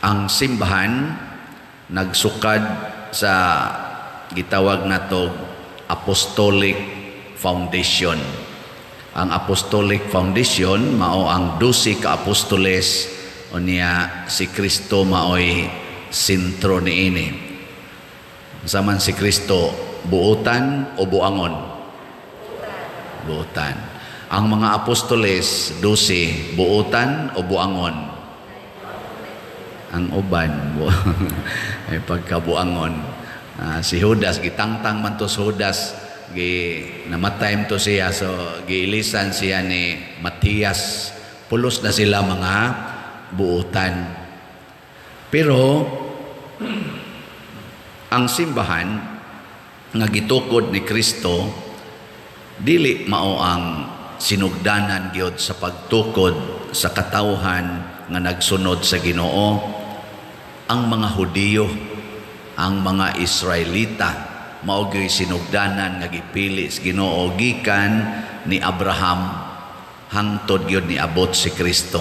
Ang simbahan nagsukad sa gitawag nato Apostolic Foundation. Ang Apostolic Foundation mao ang 12 ka apostoles unya si Kristo maoy sentro niini. Saman si Kristo buotan o buangon? Buotan. Ang mga apostoles 12 buotan o buangon? Ang uban ay pagkabuangon. Si Judas gitangtang man to si Judas, namatay to siya, so giilisan siya ni Matias. Pulos na sila mga buutan. Pero ang simbahan nga gitukod ni Kristo dili mao ang sinugdanan gyud sa pagtukod sa katawhan nga nagsunod sa Ginoo. Ang mga Hudiyo, ang mga Israelita mao gyud sinugdanan nga gipili sa Ginoo gikan ni Abraham hangtod gyud ni abot si Kristo.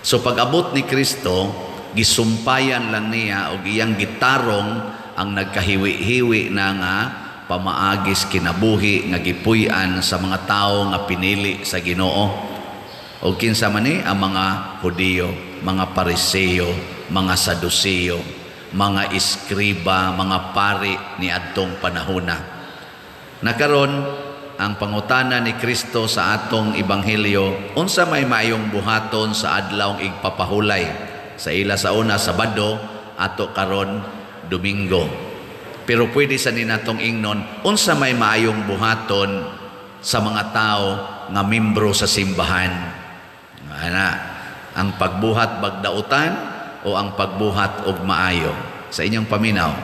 So pag-abot ni Kristo, gisumpayan lang niya og iyang gitarong ang nagkahiwi-hiwi na nga pamaagis kinabuhi nga gipuy-an sa mga tawo nga pinili sa Ginoo. O kinsa man ni ang mga Hudiyo, mga Pariseo, mga Saduceo, mga iskriba, mga pari ni adtong panahona. Nakaron ang pangutana ni Kristo sa atong ebanghelyo, unsa may maayong buhaton sa adlawng igpapahulay? Sa ila sa una Sabado, ato karon Domingo. Pero pwede sa ninatong ingnon, unsa may maayong buhaton sa mga tao nga membro sa simbahan? Ana, ang pagbuhat bagdautan o ang pagbuhat og maayo? Sa inyong paminaw,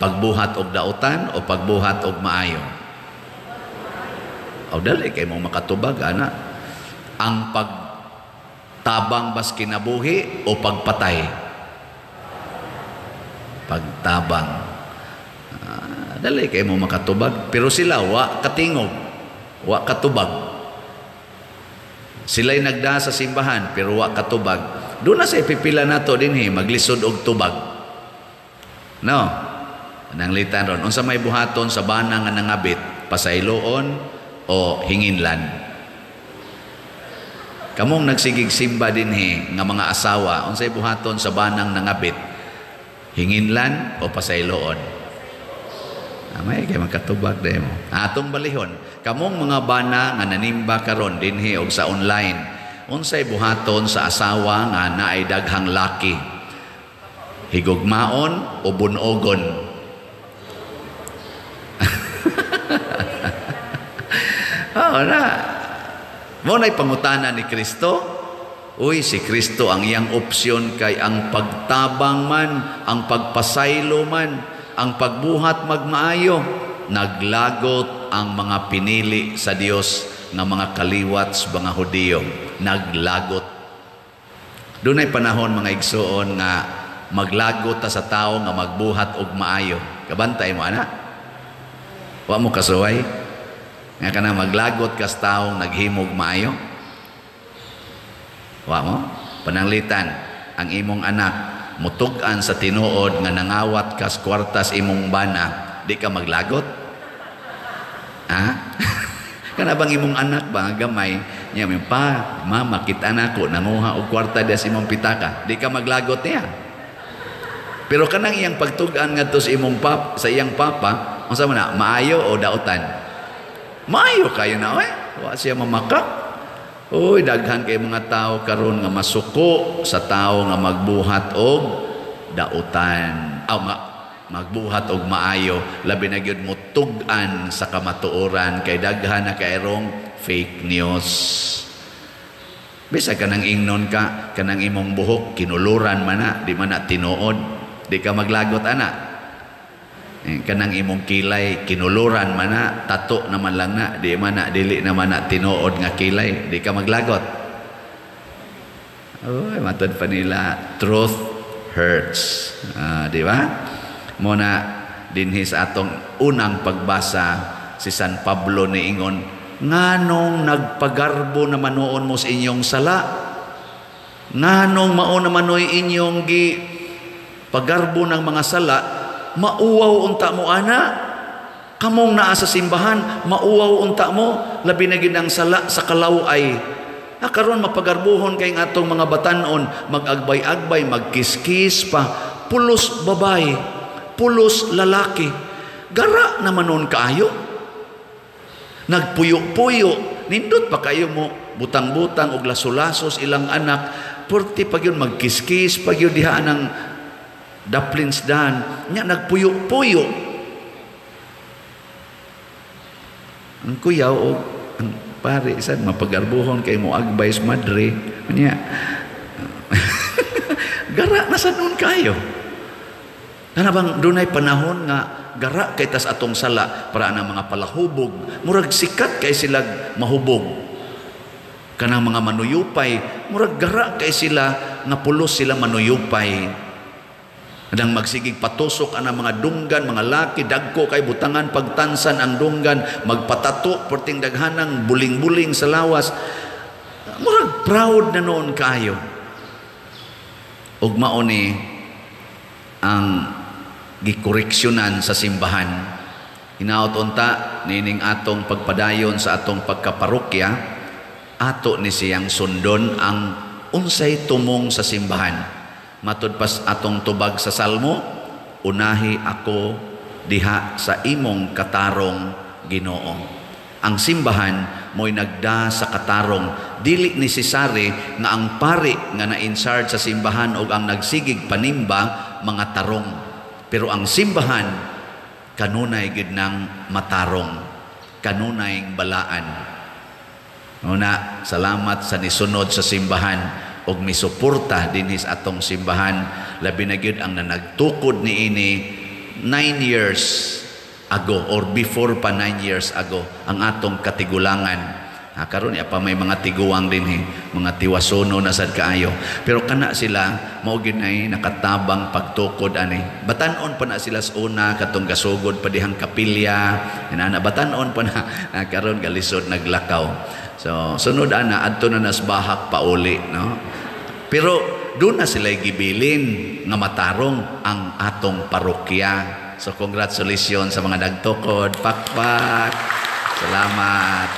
pagbuhat og dautan o pagbuhat og maayo? O dali kay mong makatubag, ana. Ang pagtabang bas kinabuhi o pagpatay? Pagtabang. Dali kay mong makatubag. Pero sila, wa katingog, wa katubag. Sila'y nagda sa simbahan, pero wa katubag. Doon na sa ipipila nato din maglisod og tubag. No? Nanglitan ron. Unsa may buhaton sa bana nga nangabit? Pasayloon o hinginlan? Kamong nagsigig simba din nga mga asawa, unsay buhaton sa banang nangabit? Hinginlan o pasayloon? May kay magkatubag dahil mo. Atong balihon, kamong mga bana nga nanimba karon dinhi og sa online, unsay buhaton sa asawa nga naay daghang laki? Higugmaon o bunogon? Na. Mo na'y pangutana ni Kristo. Uy, si Kristo ang iyang opsyon kay ang pagtabang man, ang pagpasaylo man, ang pagbuhat magmaayo. Naglagot ang mga pinili sa Dios nga mga kaliwat sa mga Hudiyo. Naglagot. Doon ay panahon mga igsoon nga maglagot ta sa tao nga magbuhat og maayo. Kabantay mo ana? Wa mo kasuway? Nga ka na maglagot ka sa tao naghimog maayo? Wa mo? Pananglitan, ang imong anak mutug-an sa tinuod nga nangawat ka sa kwartas imong bana, di ka maglagot? Ha? Kana bang imong anak ba gamay niya pa, mama kita nako nanguha og kwarta dia sa imong pitaka, di ka maglagot niya? Pero kanang iyang pagtug-an ngadto sa imong sa iyang papa, unsa man na, maayo o dautan? Maayo kayo na, wa siya mamakak. Uy, daghan kay mga tao karon nga masuko sa tao nga magbuhat og dautan. Magbuhat og maayo, labi na gyud mo tug-an sa kamatuoran kay daghan na kayrong fake news. Bisa kanang ingnon ka, kanang imong buhok kinuluran man na, di man na tinuod, di ka maglagot ana. Kanang imong kilay kinuluran man na, tato naman lang na, di man na, dili naman na tinuod nga kilay, di ka maglagot. Oy, matod pa nila, truth hurts. Di ba? Muna dinhi sa atong unang pagbasa, si San Pablo niingon, nganong nagpagarbo naman noon mo sa inyong sala? Nganong mao namanoy inyong gi pagarbo ng mga sala, mauwaw unta mo ana. Kamong naa sa simbahan, mauwaw unta mo, labi na gid ang sala sa kalaway. Karon mapagarbuhon kay atong mga batanon, mag-agbay-agbay, magkiskis pa, pulos babae, pulos lalaki. Gara naman nun kaayo. Nagpuyo-puyo, nindot pa kayo mo, butang-butang og laso-lasos ilang anak, purti pag yun magkiskis, pag yun diha ng daplins dan, nya nagpuyo-puyo. Ang kuyaw o ang pare, sad mapagarbuhon kay mo agbay sa madre, nya gara na sa nun kayo. Kana bang dunay panahon nga gara kay tas atong sala para na mga palahubog, murag sikat kay sila mahubog. Kanang mga manuyupay, murag gara kay sila nga pulos sila manuyupay. Adang magsigig patusok ang mga dunggan, mga laki, dagko kay butangan pagtansan ang dunggan, magpatato, porting daghanang buling-buling sa lawas. Murag proud na noon kayo. Ug mao ni ang gikoreksyonan sa simbahan. Hinaot unta nining atong pagpadayon sa atong pagkaparokya, ato ni siyang sundon ang unsay tumong sa simbahan. Matud pas atong tubag sa salmo, unahi ako diha sa imong katarong Ginoo. Ang simbahan mo'y nagda sa katarong, dili necessary nga ang pari nga na-in-charge sa simbahan o ang nagsigig panimba mga tarong. Pero ang simbahan kanunay gid nang matarong, kanunay balaan. Una, salamat sa nisunod sa simbahan og misuporta dinhi sa atong simbahan, labi na gyud ang nanagtukod niini 9 years ago or before pa 9 years ago ang atong katigulangan. Karon pa may mga tiguang din mga tiwasono na sad kaayo, pero kana sila mao gyud ay nakatabang pagtukod ani. Batan-on pa na sila sa una katong gasugod pa dihang kapilya, inana batan-on pa na karon galisod naglakaw. So sunod ana adto na nas bahak pauli, no? Pero doon na sila gibilin nga matarong ang atong parokya. So congratulations sa mga nagtukod, pakpak. Salamat.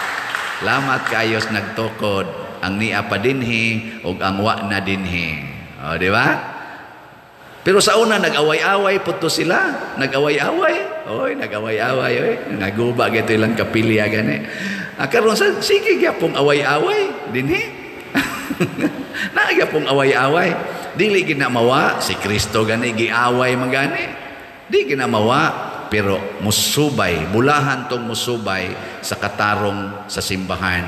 Salamat kayos nagtukod. Ang niya pa dinhi ug ang wa na dinhi. O, di ba? Pero sa una nag-away-away puto sila. Nag-away-away. Oy, nag-away-away, oy. Naguba gito ilang kapilya gani. Karon sa sige gyapong away-away dinhi. Naagya pong away-away. Dili ginamawa si Kristo gani giaway magani. Di ginamawa, pero musubay, bulahan tong musubay sa katarong sa simbahan.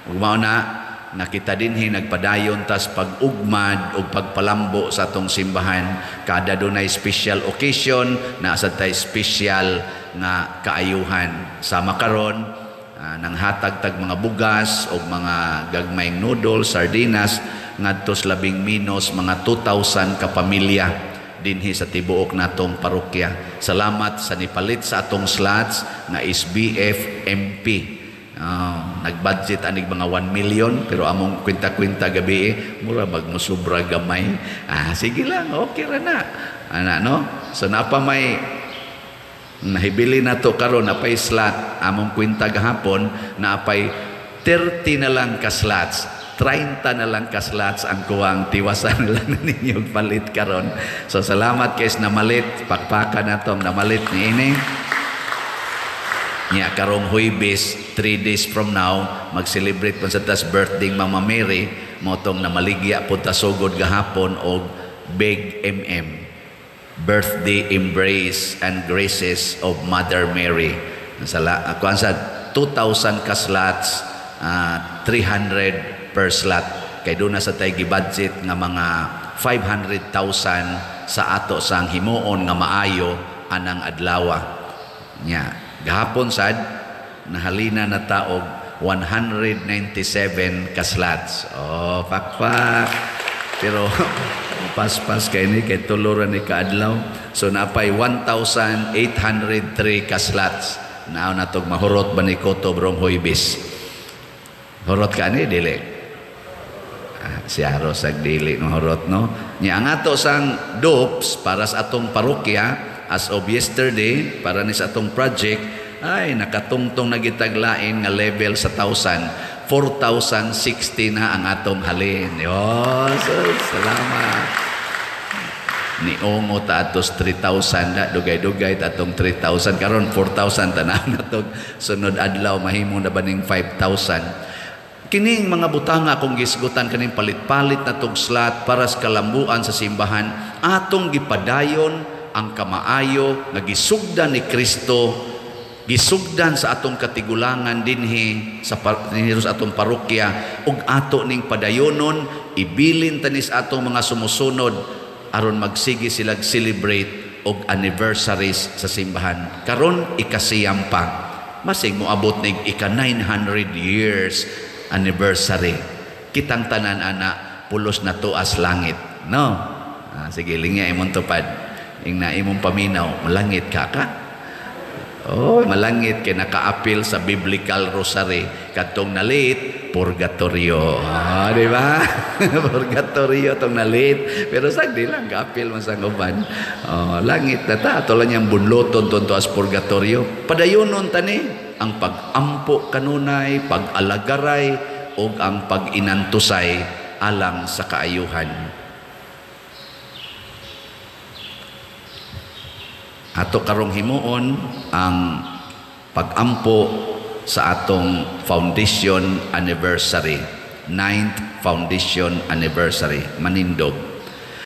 Ug mao na nakita dinhi nagpadayon tas pag-ugmad o pagpalambo sa atong simbahan. Kada dunay special occasion na sa tay special nga kaayuhan. Sama karon nang hatag-tag mga bugas o mga gagmayng noodles, sardinas, ngadto sa labing minos mga 2,000 ka pamilya dinhi sa tibuok natong parokya. Salamat sa nipalit sa atong slots na SBF MP. Nag-budget anig mga 1 million, pero among kwinta-kwinta gabi mura magmusubra gamay. Sige lang, okay ra na. Ana no? So napa may nahibili na to karon napay slot among kwinta gahapon na apay 30 na lang ka slots, 30 na lang ka slots ang kuwang tiwasan na lang ninyo palit karon. So salamat kays namalit, pakpakan natong namalit ni ini. Nya karong Huwebes 3 days from now mag-celebrate pa sa tas birthday Mama Mary, motong namaligya pud ta sugod gahapon og Big Birthday Embrace and Graces of Mother Mary. Ako ang sa 2,000 ka slots, 300 per slot. Kay doon na sa tayo gibudget nga mga 500,000 sa ato sang himuon nga maayo anang adlawa. Nya, gahapon sad, nahalina na taog 197 ka slots. Oh, pakpak. Pero pas-pas kay ni kay tuluran ni kaadlaw. So napay 1,803 ka slots. Naaw natog mahurot ba ni Koto brong Huwebes. Hurot ka ni dili. Si Aros ag dili mahurot no. Nya ang ato sang DOPS para sa atong parokya as of yesterday para ni sa atong project ay nakatungtong nagitaglain nga level sa 1,000 4,060 na ang atong halin. Yos, salamat. Ni Ongo ta atos 3,000 na dugay-dugay ta atong 3,000 karon 4,000 tanan natog sunod adlaw mahimo na baning 5,000. Kining mga butanga akong gisgutan kaning palit-palit na tog slot para sa kalambuan sa simbahan atong gipadayon ang kamaayo nga gisugdan ni Kristo, gisugdan sa atong katigulangan dinhi sa atong parokya ug ato ning padayonon ibilin tanis atong mga sumusunod aron magsigi sila celebrate og anniversaries sa simbahan. Karon ikasiyam pa. Masig moabot ning ika 900 years anniversary. Kitang tanan ana pulos na tuas langit, no? Sige lingya imong tupad. Ing na imong paminaw, malangit ka ka? Oh, malangit kay nakaapil sa biblical rosary katong nalit purgatorio. Di ba? Purgatorio tong nalit. Pero sagdi lang kaapil man sang uban. Langit na ta to lang yang bunloton tonto as purgatorio. Padayonon tani ang pag-ampo kanunay, pag-alagaray ug ang pag-inantusay alang sa kaayuhan. Ato karong himuon ang pag-ampo sa atong foundation anniversary, 9th foundation anniversary, manindog.